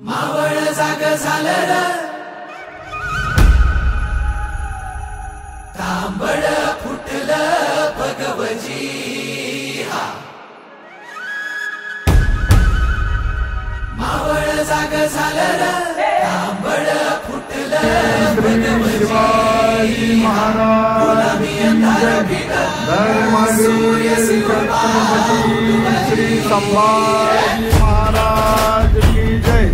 मावळ जाग झालं र तांबड फुटलं भगवजी हा मावळ जाग झालं र तांबड फुटलं भगवजी महाराज गुलामी अंधार फिरलं सूर्य श्री संभाजी महाराज की जय।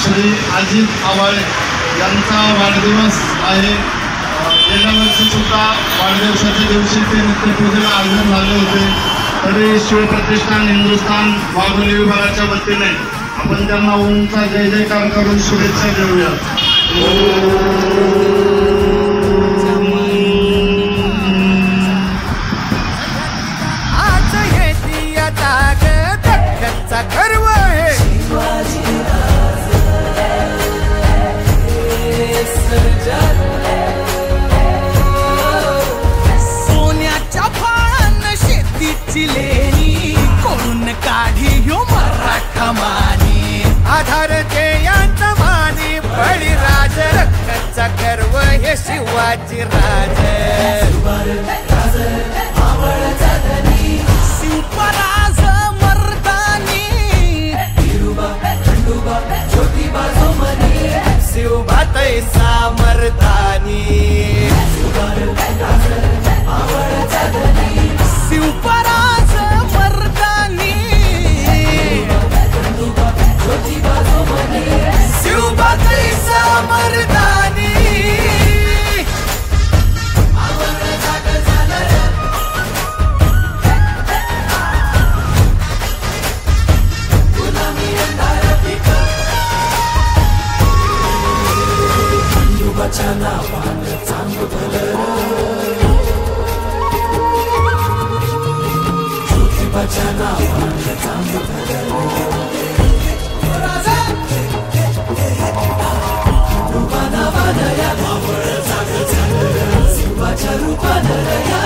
श्री अजित आवाळे यांचा वाढदिवस आहे। गेल्या वर्षी सुद्धा वाढदिवसाच्या दिवशी ते नित्यपूजेला हजर झाले होते, तरी शिवप्रतिष्ठान हिंदुस्थान वाघोली विभागाच्या वतीने आपण त्यांना ओमचा जय जयकार करून शुभेच्छा देऊया। आज हे दिया जाग दख्खनचा गर्व आहे सोन्याच्या फाळानं शेतीची लेणी कोण काढी ह्यो मराठा मानी आधार जयांत मानी बळीराज रक्ताचा गर्व हे शिवाजी राज शिवपराज मर्दानी शिवभातय सामर्थानी शिवपराज मर्दानी शिवभातय सामर्थानी बचाना पान चांग भलं ज्योती बचाना पान चांग भलं रूपानं या मावळ जाग झालं शिवाच्या रूपानं या